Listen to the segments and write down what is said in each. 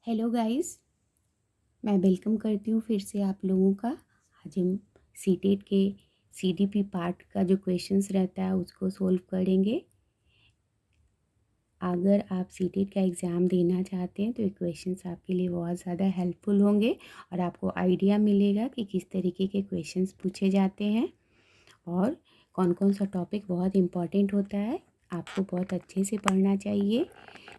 Hello guys, मैं welcome करती हूँ फिर से आप लोगों का। आज हम सीटेट के सीडीपी पार्ट का जो क्वेश्चंस रहता है उसको सोल्व करेंगे। अगर आप सीटेट का एग्ज़ाम देना चाहते हैं तो ये क्वेश्चंस आपके लिए बहुत ज़्यादा हेल्पफुल होंगे और आपको आइडिया मिलेगा कि किस तरीके के क्वेश्चंस पूछे जाते हैं और कौन कौन सा टॉपिक बहुत इम्पॉर्टेंट होता है। आपको बहुत अच्छे से पढ़ना चाहिए।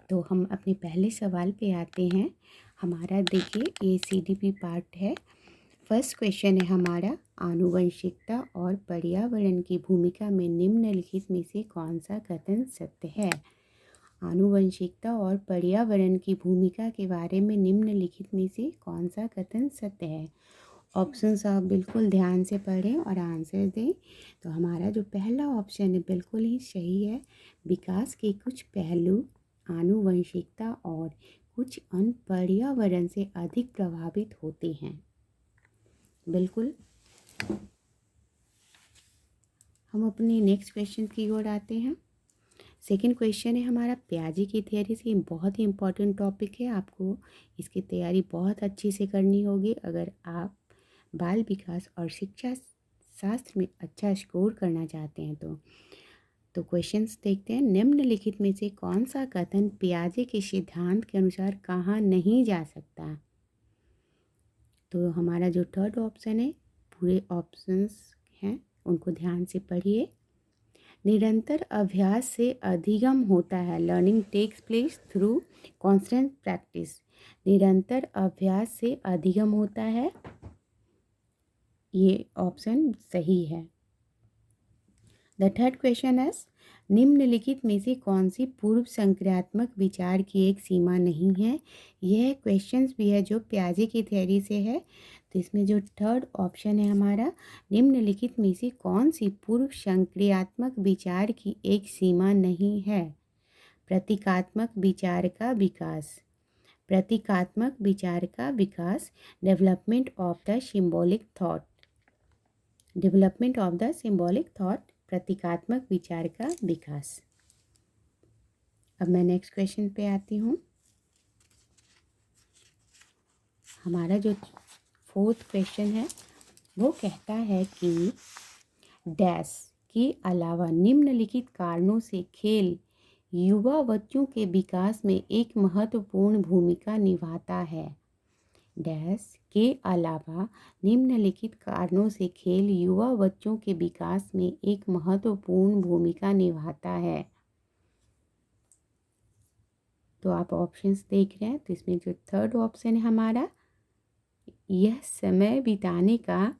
तो हम अपने पहले सवाल पे आते हैं। हमारा देखिए ये सीडीपी पार्ट है। फर्स्ट क्वेश्चन है हमारा, आनुवंशिकता और पर्यावरण की भूमिका में निम्नलिखित में से कौन सा कथन सत्य है। आनुवंशिकता और पर्यावरण की भूमिका के बारे में निम्नलिखित में से कौन सा कथन सत्य है। ऑप्शंस आप बिल्कुल ध्यान से पढ़ें और आंसर दें। तो हमारा जो पहला ऑप्शन है बिल्कुल ही सही है। विकास के कुछ पहलू आनुवंशिकता और कुछ अन्य पर्यावरण से अधिक प्रभावित होते हैं। बिल्कुल। हम अपने नेक्स्ट क्वेश्चन की ओर आते हैं। सेकंड क्वेश्चन है हमारा, पियाजे की थियरी से बहुत ही इम्पॉर्टेंट टॉपिक है। आपको इसकी तैयारी बहुत अच्छी से करनी होगी अगर आप बाल विकास और शिक्षा शास्त्र में अच्छा स्कोर करना चाहते हैं। तो क्वेश्चंस देखते हैं। निम्नलिखित में से कौन सा कथन पियाजे के सिद्धांत के अनुसार कहा नहीं जा सकता। तो हमारा जो थर्ड ऑप्शन है, पूरे ऑप्शंस हैं उनको ध्यान से पढ़िए। निरंतर अभ्यास से अधिगम होता है। Learning takes place through constant practice. निरंतर अभ्यास से अधिगम होता है, ये ऑप्शन सही है। द थर्ड क्वेश्चन है, निम्नलिखित में से कौन सी पूर्व संक्रियात्मक विचार की एक सीमा नहीं है। यह क्वेश्चंस भी है जो पियाजे की थ्योरी से है। तो इसमें जो थर्ड ऑप्शन है हमारा, निम्नलिखित में से कौन सी पूर्व संक्रियात्मक विचार की एक सीमा नहीं है। प्रतीकात्मक विचार का विकास। प्रतीकात्मक विचार का विकास। Development of the symbolic thought. Development of the symbolic thought, प्रतीकात्मक विचार का विकास। अब मैं नेक्स्ट क्वेश्चन पे आती हूँ। हमारा जो फोर्थ क्वेश्चन है वो कहता है कि डैश के अलावा निम्नलिखित कारणों से खेल युवा बच्चों के विकास में एक महत्वपूर्ण भूमिका निभाता है। डैश के अलावा निम्नलिखित कारणों से खेल युवा बच्चों के विकास में एक महत्वपूर्ण भूमिका निभाता है। तो आप ऑप्शंस देख रहे हैं। तो इसमें जो थर्ड ऑप्शन है हमारा, यह समय बिताने का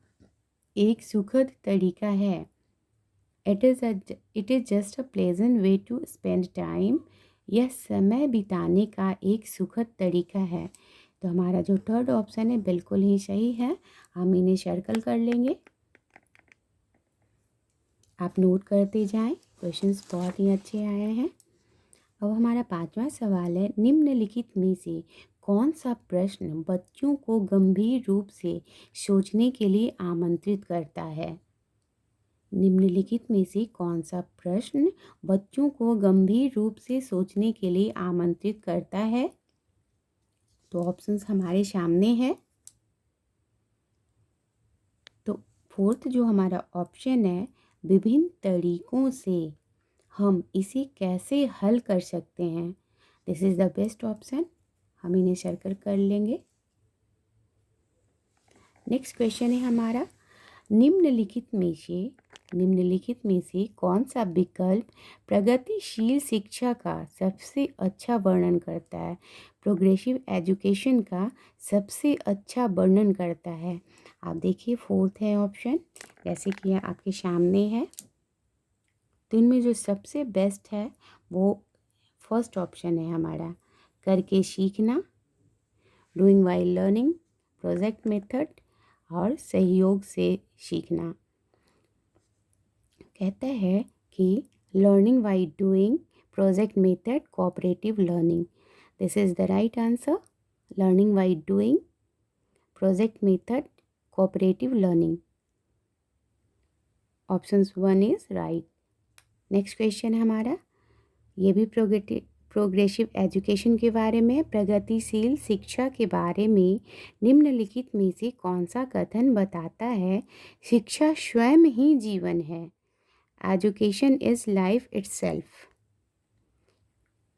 एक सुखद तरीका है। It is just a pleasant way to spend time. यह समय बिताने का एक सुखद तरीका है। तो हमारा जो थर्ड ऑप्शन है बिल्कुल ही सही है। हम इन्हें सर्कल कर लेंगे। आप नोट करते जाएं, क्वेश्चंस बहुत ही अच्छे आए हैं। अब हमारा पांचवा सवाल है, निम्नलिखित में से कौन सा प्रश्न बच्चों को गंभीर रूप से सोचने के लिए आमंत्रित करता है। निम्नलिखित में से कौन सा प्रश्न बच्चों को गंभीर रूप से सोचने के लिए आमंत्रित करता है। तो ऑप्शंस हमारे सामने है। तो फोर्थ जो हमारा ऑप्शन है, विभिन्न तरीकों से हम इसे कैसे हल कर सकते हैं, this is the best option. हम इन्हें सर्कल कर लेंगे। नेक्स्ट क्वेश्चन है हमारा, निम्नलिखित में से कौन सा विकल्प प्रगतिशील शिक्षा का सबसे अच्छा वर्णन करता है। प्रोग्रेसिव एजुकेशन का सबसे अच्छा वर्णन करता है। आप देखिए फोर्थ है ऑप्शन, जैसे कि आपके सामने है। तो इनमें जो सबसे बेस्ट है वो फर्स्ट ऑप्शन है हमारा, करके सीखना, doing while learning, project method और सहयोग से सीखना। कहता है कि learning by doing, project method, cooperative learning, this is the right answer. Learning by doing, project method, cooperative learning, option 1 is right. Next question है हमारा, ये भी प्रोग्रेसिव एजुकेशन के बारे में, प्रगतिशील शिक्षा के बारे में निम्नलिखित में से कौन सा कथन बताता है शिक्षा स्वयं ही जीवन है? Education is life itself.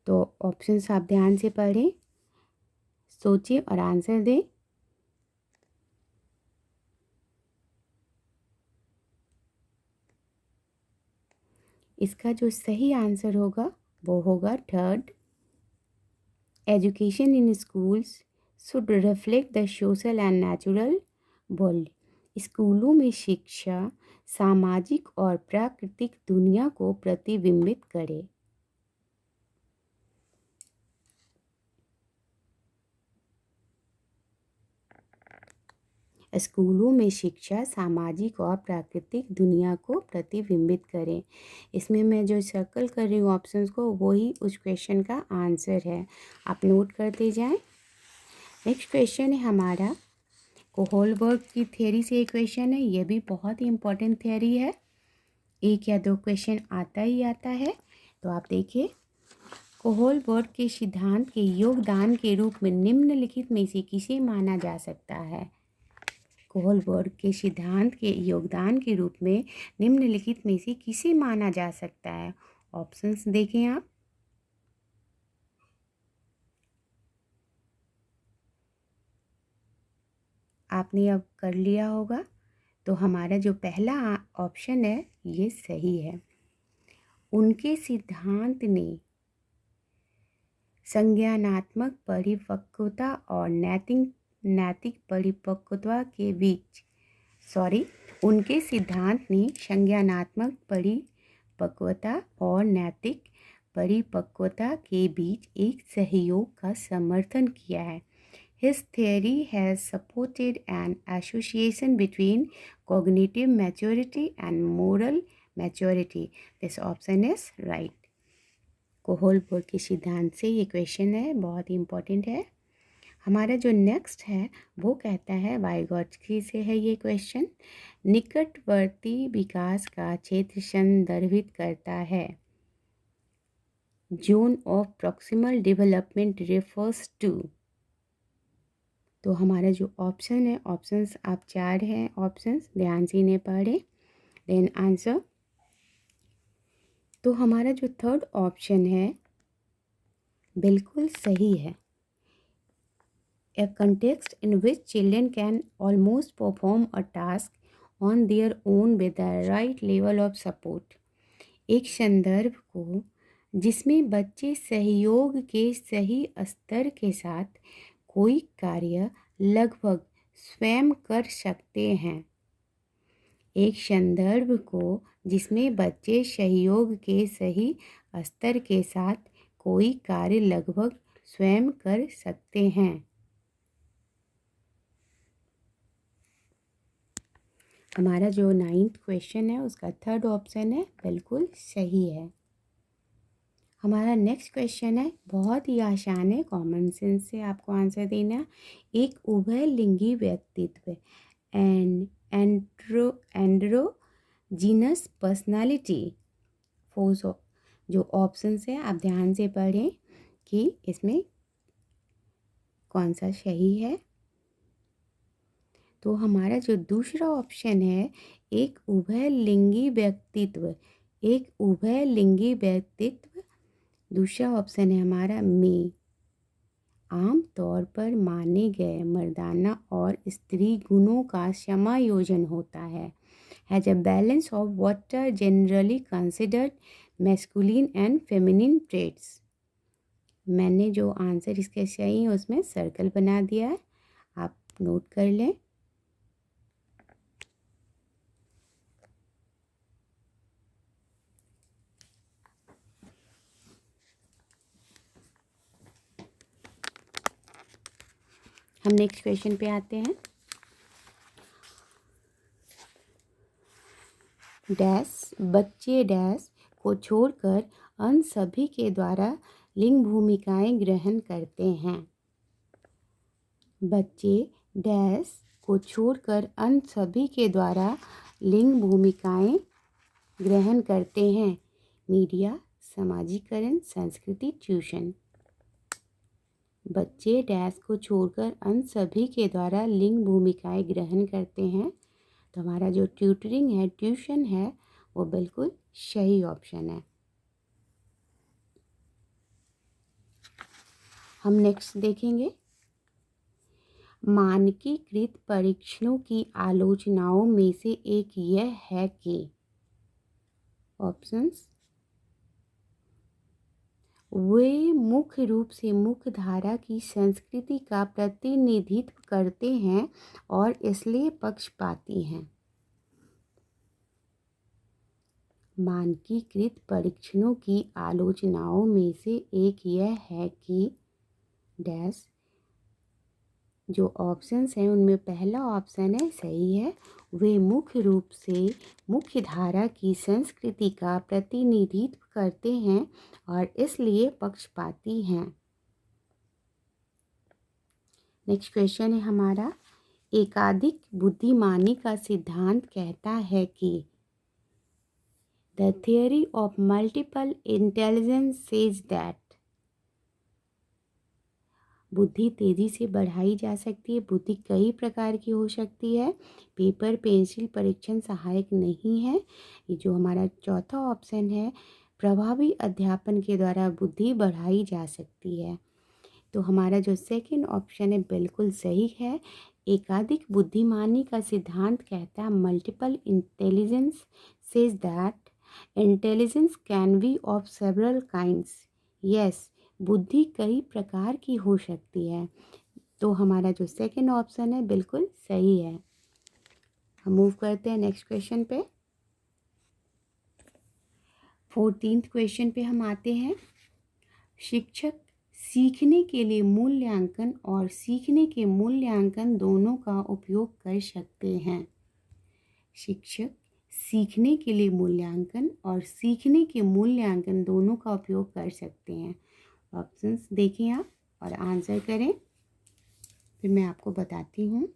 तो ऑप्शंस आप ध्यान से पढ़ें, सोचें और आंसर दें। इसका जो सही आंसर होगा वो होगा third. Education in schools should reflect the social and natural world. स्कूलों में शिक्षा सामाजिक और प्राकृतिक दुनिया को प्रतिबिंबित करे। स्कूलों में शिक्षा सामाजिक और प्राकृतिक दुनिया को प्रतिबिंबित करें। इसमें मैं जो सर्कल कर रही हूँ ऑप्शंस को, वही उस क्वेश्चन का आंसर है। आप नोट करते जाएं। नेक्स्ट क्वेश्चन है हमारा कोहोलबर्ग की थ्योरी से एक क्वेश्चन है। ये भी बहुत ही इम्पोर्टेंट थ्योरी है, एक या दो क्वेश्चन आता ही आता है। तो आप देखिए, कोहोलबर्ग के सिद्धांत के योगदान के रूप में निम्नलिखित में से किसे माना जा सकता है? कोहोलबर्ग के सिद्धांत के योगदान के रूप में निम्नलिखित में से किसे माना जा सकता है? ऑप्शंस देखें आप। आपने अब कर लिया होगा। तो हमारा जो पहला ऑप्शन है ये सही है। उनके सिद्धांत ने संज्ञानात्मक परिपक्वता और नैतिक परिपक्वता के बीच उनके सिद्धांत ने संज्ञानात्मक परिपक्वता और नैतिक परिपक्वता के बीच एक सहयोग का समर्थन किया है। His theory has supported an association between cognitive maturity and moral maturity. This option is right. कोहोलबर्ग के सिद्धांत से ये क्वेश्चन है, बहुत ही इम्पोर्टेंट है। हमारा जो नेक्स्ट है वो कहता है, वाइगॉट्स्की से है ये क्वेश्चन। निकटवर्ती विकास का क्षेत्र संदर्भित करता है। Zone of proximal development refers to. तो हमारा जो ऑप्शन है, ऑप्शंस आप चार हैं, ऑप्शंस ध्यान से इन्हें पढ़ें, देन आंसर। तो हमारा जो थर्ड ऑप्शन है बिल्कुल सही है। A context in which children can almost perform a task on their own with the right level of support. एक संदर्भ को जिसमें बच्चे सहयोग के सही स्तर के साथ कोई कार्य लगभग स्वयं कर सकते हैं। एक संदर्भ को जिसमें बच्चे सहयोग के सही स्तर के साथ कोई कार्य लगभग स्वयं कर सकते हैं। हमारा जो 9th क्वेश्चन है उसका थर्ड ऑप्शन है बिल्कुल सही है। हमारा नेक्स्ट क्वेश्चन है, बहुत ही आसान है, कॉमन सेंस से आपको आंसर देना। एक उभयलिंगी व्यक्तित्व एंड्रोजीनस पर्सनालिटी। जो ऑप्शन है आप ध्यान से पढ़ें कि इसमें कौन सा सही है। तो हमारा जो दूसरा ऑप्शन है, एक उभयलिंगी व्यक्तित्व, दूसरा ऑप्शन है हमारा में आम तौर पर माने गए मर्दाना और स्त्री गुणों का समायोजन होता है। Has a balance of what are generally considered masculine and feminine traits. मैंने जो आंसर इसके सही है उसमें सर्कल बना दिया है, आप नोट कर लें। हम नेक्स्ट क्वेश्चन पे आते हैं। बच्चे को छोड़कर अन्य सभी के द्वारा लिंग भूमिकाएं ग्रहण करते हैं। बच्चे को छोड़कर अन्य सभी के द्वारा लिंग भूमिकाएं ग्रहण करते हैं। मीडिया, समाजीकरण, संस्कृति, ट्यूशन। बच्चे डैश को छोड़कर अन्य सभी के द्वारा लिंग भूमिकाएं ग्रहण करते हैं। तो हमारा जो ट्यूटरिंग है, ट्यूशन है, वो बिल्कुल सही ऑप्शन है। हम नेक्स्ट देखेंगे, मानकीकृत परीक्षणों की आलोचनाओं में से एक यह है कि ऑप्शंस, वे मुख्य रूप से मुख्य धारा की संस्कृति का प्रतिनिधित्व करते हैं और इसलिए पक्षपाती हैं। मानकीकृत परीक्षणों की आलोचनाओं में से एक यह है कि डैश, जो ऑप्शंस हैं उनमें पहला ऑप्शन है सही है, वे मुख्य रूप से मुख्य धारा की संस्कृति का प्रतिनिधित्व करते हैं और इसलिए पक्षपाती हैं। नेक्स्ट क्वेश्चन है हमारा, एकाधिक बुद्धिमानी का सिद्धांत कहता है कि the theory of multiple intelligence says that, बुद्धि तेजी से बढ़ाई जा सकती है, बुद्धि कई प्रकार की हो सकती है, पेपर पेंसिल परीक्षण सहायक नहीं है। ये जो हमारा चौथा ऑप्शन है, प्रभावी अध्यापन के द्वारा बुद्धि बढ़ाई जा सकती है। तो हमारा जो सेकंड ऑप्शन है बिल्कुल सही है। एकाधिक बुद्धिमानी का सिद्धांत कहता है multiple intelligence says that intelligence can be of several kinds. Yes, बुद्धि कई प्रकार की हो सकती है। तो हमारा जो सेकंड ऑप्शन है बिल्कुल सही है। हम मूव करते हैं नेक्स्ट क्वेश्चन पे। 14th क्वेश्चन पे हम आते हैं, शिक्षक सीखने के लिए मूल्यांकन और सीखने के मूल्यांकन दोनों का उपयोग कर सकते हैं। शिक्षक सीखने के लिए मूल्यांकन और सीखने के मूल्यांकन दोनों का उपयोग कर सकते हैं। ऑप्शंस देखें आप और आंसर करें, फिर मैं आपको बताती हूँ।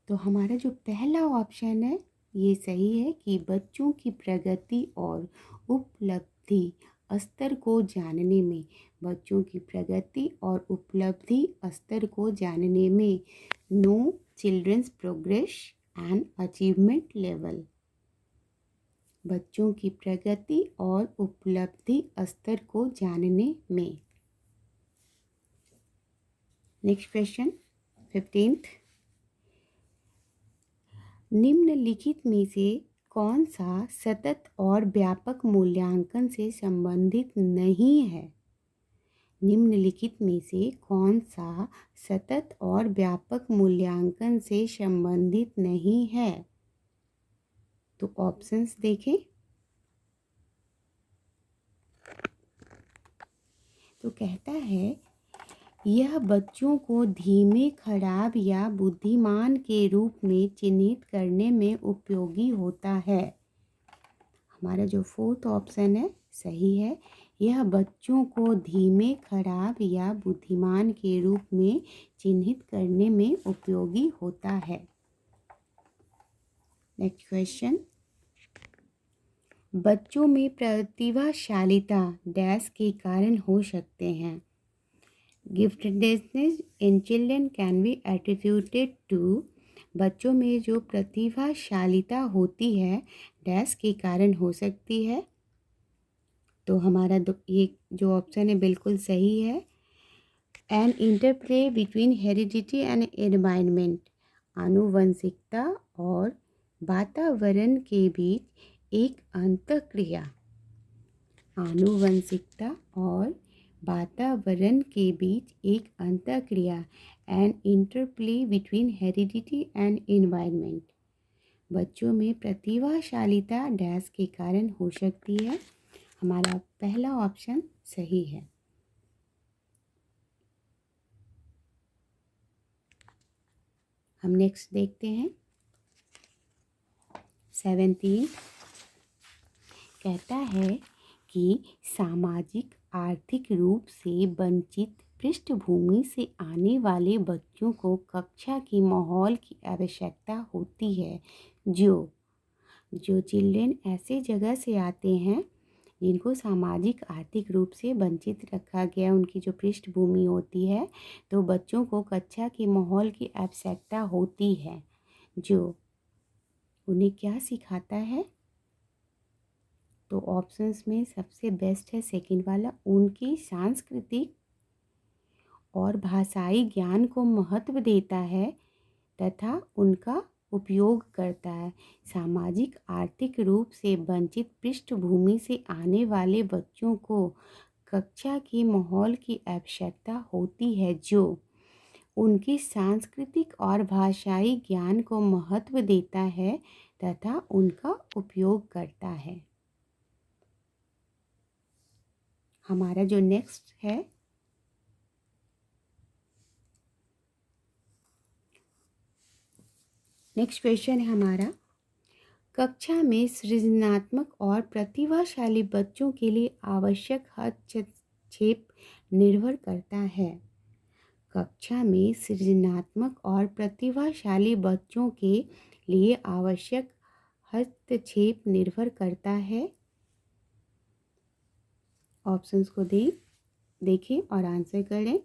तो हमारा जो पहला ऑप्शन है ये सही है कि बच्चों की प्रगति और उपलब्धि स्तर को जानने में, बच्चों की प्रगति और उपलब्धि स्तर को जानने में, know children's progress and achievement level, बच्चों की प्रगति और उपलब्धि स्तर को जानने में। नेक्स्ट क्वेश्चन 15th, निम्नलिखित में से कौन सा सतत और व्यापक मूल्यांकन से संबंधित नहीं है? निम्नलिखित में से कौन सा सतत और व्यापक मूल्यांकन से संबंधित नहीं है? तो ऑप्शंस देखें। तो कहता है यह बच्चों को धीमे, खराब या बुद्धिमान के रूप में चिन्हित करने में उपयोगी होता है। हमारा जो फोर्थ ऑप्शन है सही है, यह बच्चों को धीमे, खराब या बुद्धिमान के रूप में चिन्हित करने में उपयोगी होता है। नेक्स्ट क्वेश्चन, बच्चों में प्रतिभाशालीता डैश के कारण हो सकते हैं। Giftedness in children can be attributed to, बच्चों में जो प्रतिभाशालीता होती है डैश के कारण हो सकती है। तो हमारा ये जो ऑप्शन है बिल्कुल सही है, an interplay between heredity and environment, आनुवंशिकता और वातावरण के बीच एक अंतःक्रिया, आनुवंशिकता और वातावरण के बीच एक अंतःक्रिया, an interplay between heredity and environment, बच्चों में प्रतिभाशालीता डैश के कारण हो सकती है। हमारा पहला ऑप्शन सही है। हम नेक्स्ट देखते हैं 17, कहता है कि सामाजिक आर्थिक रूप से वंचित पृष्ठभूमि से आने वाले बच्चों को कक्षा के माहौल की आवश्यकता होती है जो जो चिल्ड्रेन ऐसे जगह से आते हैं जिनको सामाजिक आर्थिक रूप से वंचित रखा गया, उनकी जो पृष्ठभूमि होती है, तो बच्चों को कक्षा के माहौल की आवश्यकता होती है, जो उन्हें क्या सिखाता है। तो ऑप्शंस में सबसे बेस्ट है सेकंड वाला, उनकी सांस्कृतिक और भाषाई ज्ञान को महत्व देता है तथा उनका उपयोग करता है। सामाजिक आर्थिक रूप से वंचित पृष्ठभूमि से आने वाले बच्चों को कक्षा के माहौल की आवश्यकता होती है, जो उनकी सांस्कृतिक और भाषाई ज्ञान को महत्व देता है तथा उनका उपयोग करता है। हमारा जो नेक्स्ट है, नेक्स्ट क्वेश्चन है हमारा, कक्षा में सृजनात्मक और प्रतिभाशाली बच्चों के लिए आवश्यक हस्तक्षेप निर्भर करता है। कक्षा में सृजनात्मक और प्रतिभाशाली बच्चों के लिए आवश्यक हस्तक्षेप निर्भर करता है। ऑप्शंस को देखें और आंसर करें।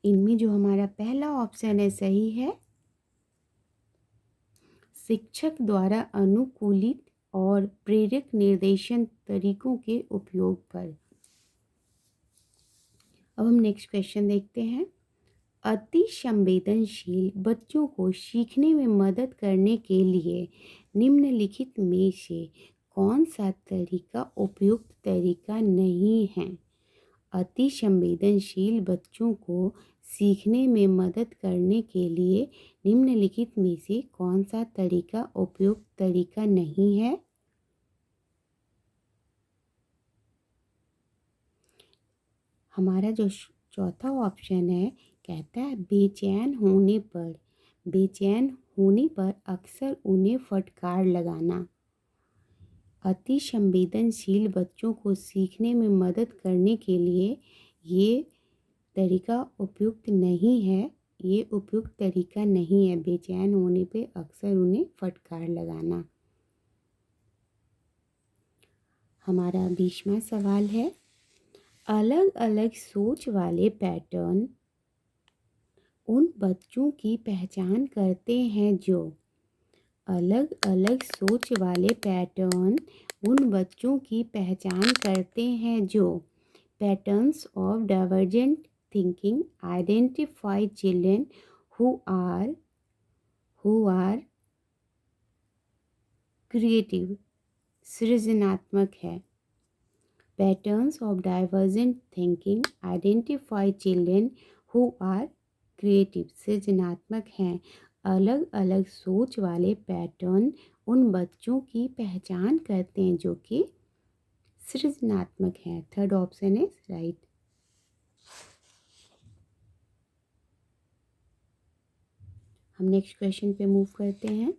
इनमें जो हमारा पहला ऑप्शन है सही है, शिक्षक द्वारा अनुकूलित और प्रेरक निर्देशन तरीकों के उपयोग पर। अब हम नेक्स्ट क्वेश्चन देखते हैं। अति संवेदनशील बच्चों को सीखने में मदद करने के लिए निम्नलिखित में से कौन सा तरीका उपयुक्त तरीका नहीं है। अति संवेदनशील बच्चों को सीखने में मदद करने के लिए निम्नलिखित में से कौन सा तरीका उपयुक्त तरीका नहीं है। हमारा जो चौथा ऑप्शन है, कहता है बेचैन होने पर अक्सर उन्हें फटकार लगाना। अति संवेदनशील बच्चों को सीखने में मदद करने के लिए ये तरीका उपयुक्त नहीं है, ये उपयुक्त तरीका नहीं है। बेचैन होने पे अक्सर उन्हें फटकार लगाना। हमारा 20वां सवाल है, अलग अलग सोच वाले पैटर्न उन बच्चों की पहचान करते हैं जो अलग अलग सोच वाले पैटर्न उन बच्चों की पहचान करते हैं जो patterns of divergent thinking identify children who are creative, सृजनात्मक है। Patterns of divergent thinking identify children who are creative, सृजनात्मक हैं। अलग अलग सोच वाले पैटर्न उन बच्चों की पहचान करते हैं जो कि सृजनात्मक हैं। Third option is right. हम नेक्स्ट क्वेश्चन पे मूव करते हैं।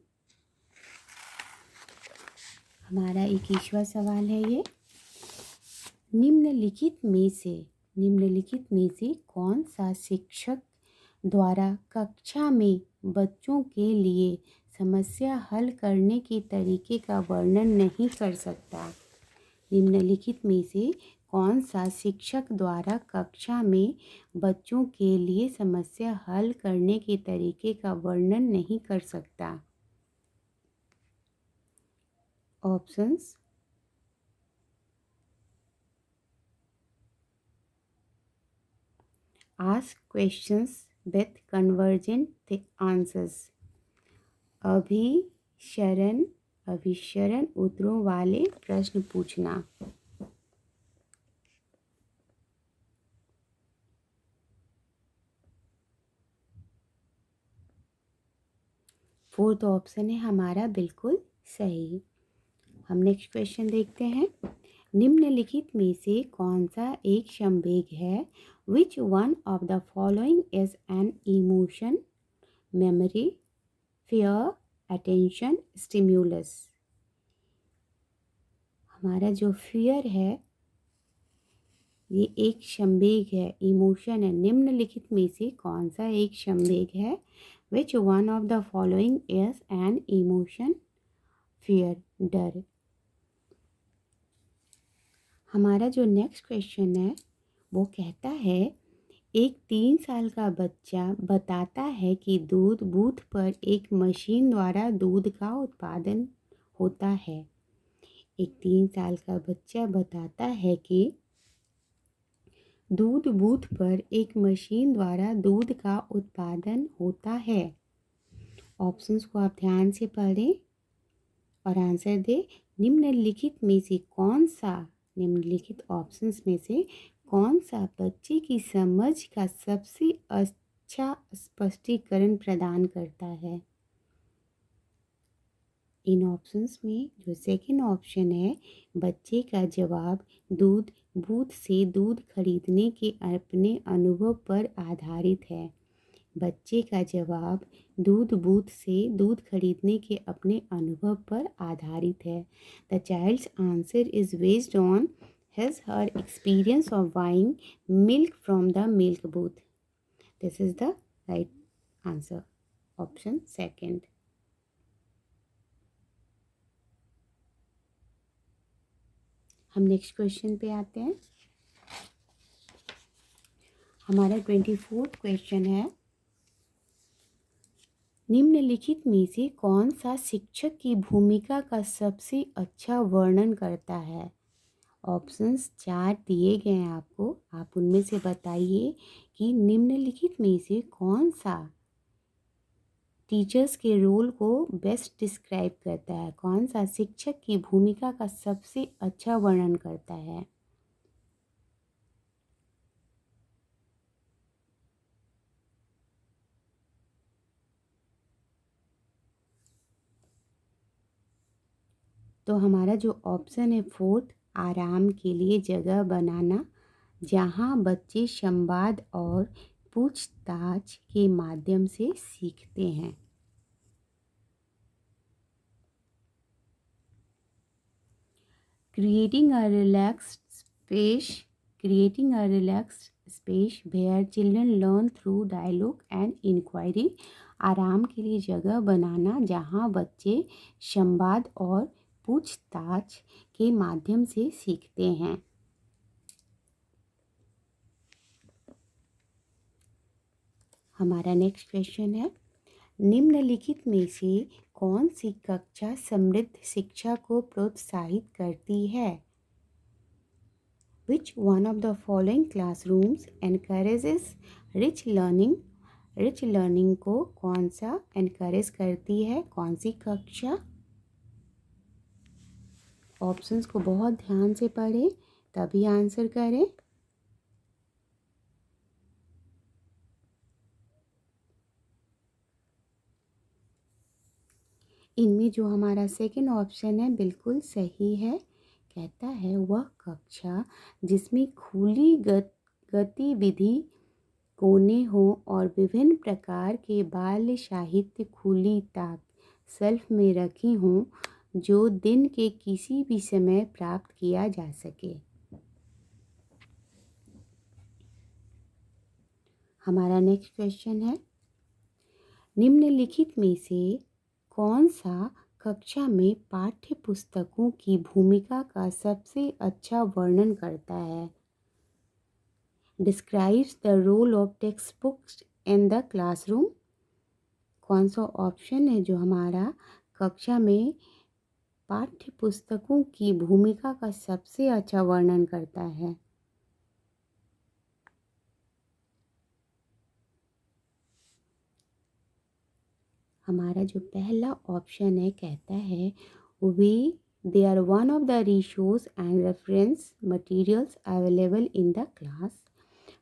हमारा 21वां सवाल है ये, निम्नलिखित में से कौन सा शिक्षक द्वारा कक्षा में बच्चों के लिए समस्या हल करने के तरीके का वर्णन नहीं कर सकता। निम्नलिखित में से कौन सा शिक्षक द्वारा कक्षा में बच्चों के लिए समस्या हल करने के तरीके का वर्णन नहीं कर सकता। Options, ask questions with convergent answers. अभिसरण उत्तरों वाले प्रश्न पूछना। फोर्थ ऑप्शन है हमारा बिल्कुल सही। हम नेक्स्ट क्वेश्चन देखते हैं। निम्नलिखित में से कौन सा एक संवेग है। Which one of the following is an emotion, memory, fear, attention, stimulus. हमारा जो फियर है ये एक संवेग है, इमोशन है। निम्नलिखित में से कौन सा एक संवेग है? Which one of the following is an emotion? Fear, डर। हमारा जो नेक्स्ट क्वेश्चन है वो कहता है, एक 3 साल का बच्चा बताता है कि दूध बूथ पर एक मशीन द्वारा दूध का उत्पादन होता है। एक 3 साल का बच्चा बताता है कि दूध बूथ पर एक मशीन द्वारा दूध का उत्पादन होता है। ऑप्शंस को आप ध्यान से पढ़ें और आंसर दें। निम्नलिखित ऑप्शंस में से कौन सा बच्चे की समझ का सबसे अच्छा स्पष्टीकरण प्रदान करता है? इन ऑप्शंस में जो सेकंड ऑप्शन है, बच्चे का जवाब दूध बूथ से दूध खरीदने के अपने अनुभव पर आधारित है। बच्चे का जवाब दूध बूथ से दूध खरीदने के अपने अनुभव पर आधारित है। The child's answer is based on his her experience of buying milk from the milk booth. This is the right answer. Option second. हम नेक्स्ट क्वेश्चन पे आते हैं। हमारा 24th क्वेश्चन है, निम्नलिखित में से कौन सा शिक्षक की भूमिका का सबसे अच्छा वर्णन करता है? ऑप्शंस 4 दिए गए हैं आपको। आप उनमें से बताइए कि निम्नलिखित में से कौन सा टीचर्स के रोल को बेस्ट डिस्क्राइब करता है, कौन सा शिक्षक की भूमिका का सबसे अच्छा वर्णन करता है? तो हमारा जो ऑप्शन है फोर्थ, आराम के लिए जगह बनाना, जहाँ बच्चे संवाद और पूछताछ के माध्यम से सीखते हैं। Creating a relaxed space where children learn through dialogue and inquiry. आराम के लिए जगह बनाना जहाँ बच्चे संवाद और पूछताछ के माध्यम से सीखते हैं। हमारा नेक्स्ट क्वेश्चन है, निम्नलिखित में से कौन सी कक्षा समृद्ध शिक्षा को प्रोत्साहित करती है? Which one of the following classrooms encourages rich learning? Rich learning को कौन सा एनकरेज करती है, कौन सी कक्षा? ऑप्शंस को बहुत ध्यान से पढ़ें तभी आंसर करें। इनमें जो हमारा सेकंड ऑप्शन है बिल्कुल सही है। कहता है वह कक्षा जिसमें खुली गतिविधि कोने हो और विभिन्न प्रकार के बाल साहित्य खुली ताक शेल्फ में रखी हों, जो दिन के किसी भी समय प्राप्त किया जा सके। हमारा नेक्स्ट क्वेश्चन है, निम्नलिखित में से कौन सा कक्षा में पाठ्य पुस्तकों की भूमिका का सबसे अच्छा वर्णन करता है? Describes the role of text books in the classroom. कौन सा ऑप्शन है जो हमारा कक्षा में पाठ्य पुस्तकों की भूमिका का सबसे अच्छा वर्णन करता है? हमारा जो पहला ऑप्शन है कहता है they are one of the resource and reference materials available in the class.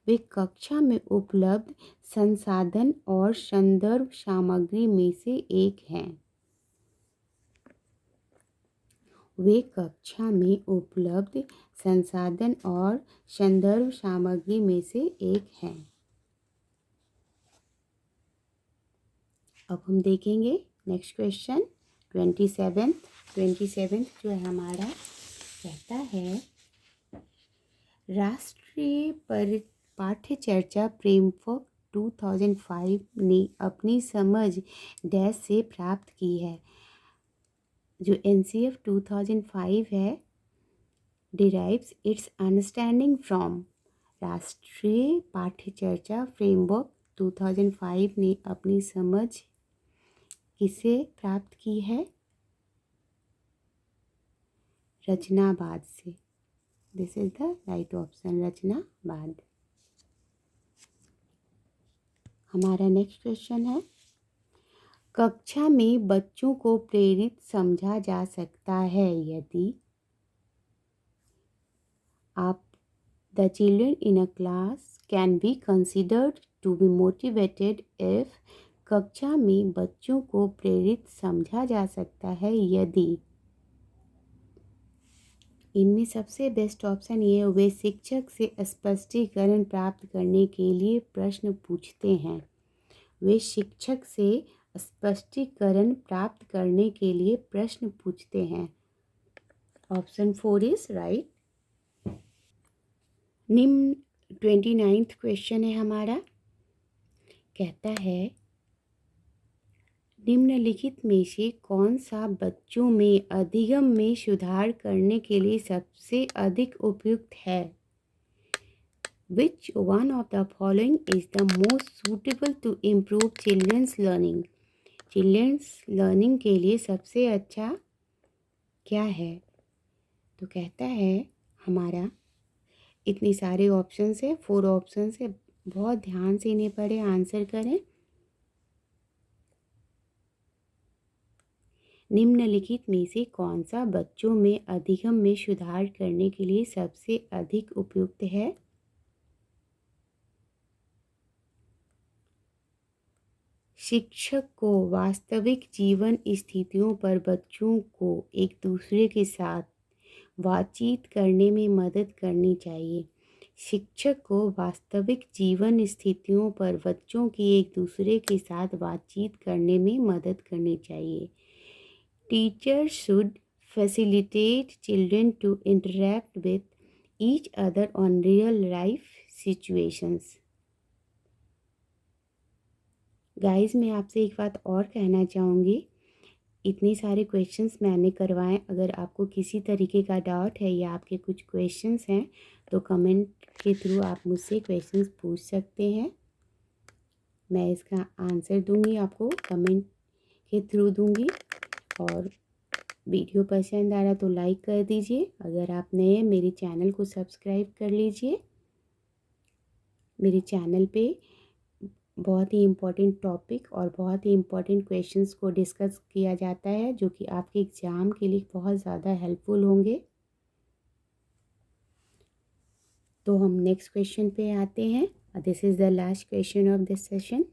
वे कक्षा में उपलब्ध संसाधन और संदर्भ सामग्री में से एक हैं। वे कक्षा में उपलब्ध संसाधन और संदर्भ सामग्री में से एक हैं। अब हम देखेंगे नेक्स्ट क्वेश्चन 27 जो है हमारा, कहता है राष्ट्रीय पाठ्य चर्चा फ्रेमवर्क 2005 ने अपनी समझ डैश से प्राप्त की है। जो NCF 2005 है डिराइव्स इट्स अंडरस्टैंडिंग फ्रॉम। राष्ट्रीय पाठ्य चर्चा फ्रेमवर्क 2005 ने अपनी समझ किसे प्राप्त की है? रचनावाद से। This is the right option, रचनावाद। हमारा नेक्स्ट क्वेश्चन है, कक्षा में बच्चों को प्रेरित समझा जा सकता है यदि आप the children in a class can be considered to be motivated if. कक्षा में बच्चों को प्रेरित समझा जा सकता है यदि। इनमें सबसे बेस्ट ऑप्शन ये, वे शिक्षक से स्पष्टीकरण प्राप्त करने के लिए प्रश्न पूछते हैं। वे शिक्षक से स्पष्टीकरण प्राप्त करने के लिए प्रश्न पूछते हैं। Option 4 is right. निम्न 29th क्वेश्चन है हमारा, कहता है निम्नलिखित में से कौन सा बच्चों में अधिगम में सुधार करने के लिए सबसे अधिक उपयुक्त है? Which one of the following is the most suitable to improve children's learning? Children's learning के लिए सबसे अच्छा क्या है? तो कहता है हमारा, इतने सारे ऑप्शंस है, 4 ऑप्शंस है, बहुत ध्यान से इन्हें पढ़े, आंसर करें। निम्नलिखित में से कौन सा बच्चों में अधिगम में सुधार करने के लिए सबसे अधिक उपयुक्त है? शिक्षक को वास्तविक जीवन स्थितियों पर बच्चों को एक दूसरे के साथ बातचीत करने में मदद करनी चाहिए। शिक्षक को वास्तविक जीवन स्थितियों पर बच्चों की एक दूसरे के साथ बातचीत करने में मदद करनी चाहिए। Teachers should facilitate children to interact with each other on real life situations. Guys, मैं आपसे एक बात और कहना चाहूँगी, इतने सारे क्वेश्चंस मैंने करवाए। अगर आपको किसी तरीके का डाउट है या आपके कुछ क्वेश्चंस हैं तो कमेंट के थ्रू आप मुझसे क्वेश्चंस पूछ सकते हैं। मैं इसका आंसर दूंगी, आपको कमेंट के थ्रू दूंगी। और वीडियो पसंद आ रहा तो लाइक कर दीजिए। अगर आप नए हैं मेरे चैनल को सब्सक्राइब कर लीजिए। मेरे चैनल पे बहुत ही इम्पोर्टेंट टॉपिक और बहुत ही इम्पोर्टेंट क्वेश्चंस को डिस्कस किया जाता है, जो कि आपके एग्ज़ाम के लिए बहुत ज़्यादा हेल्पफुल होंगे। तो हम नेक्स्ट क्वेश्चन पे आते हैं। This is the last question of this session.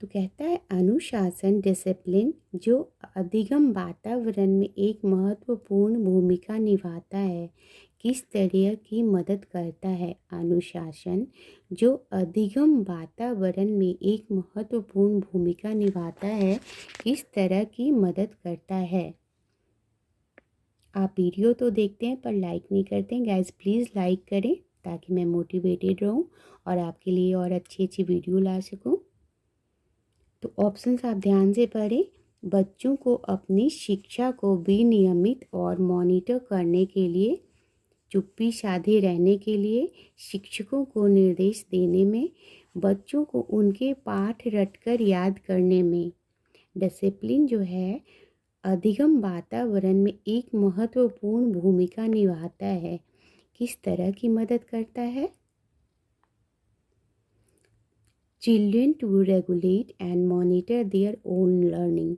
तो कहता है, अनुशासन डिसिप्लिन जो अधिगम वातावरण में एक महत्वपूर्ण भूमिका निभाता है, किस तरह की मदद करता है? अनुशासन जो अधिगम वातावरण में एक महत्वपूर्ण भूमिका निभाता है, किस तरह की मदद करता है? आप वीडियो तो देखते हैं पर लाइक नहीं करते हैं। गाइस प्लीज़ लाइक करें ताकि मैं मोटिवेटेड रहूं और आपके लिए और अच्छी अच्छी वीडियो ला सकूं। तो ऑप्शंस आप ध्यान से पढ़ें। बच्चों को अपनी शिक्षा को विनियमित और मॉनिटर करने के लिए, चुप्पी साधे रहने के लिए, शिक्षकों को निर्देश देने में, बच्चों को उनके पाठ रटकर याद करने में। डिसिप्लिन जो है अधिगम वातावरण में एक महत्वपूर्ण भूमिका निभाता है, किस तरह की मदद करता है? Children to regulate and monitor their own learning.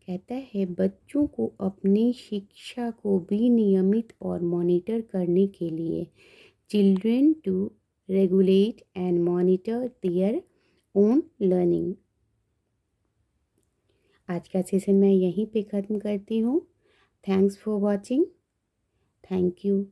कहता है बच्चों को अपनी शिक्षा को विनियमित और मॉनिटर करने के लिए। Children to regulate and monitor their own learning. आज का सेशन मैं यहीं पे ख़त्म करती हूँ। Thanks for watching. Thank you.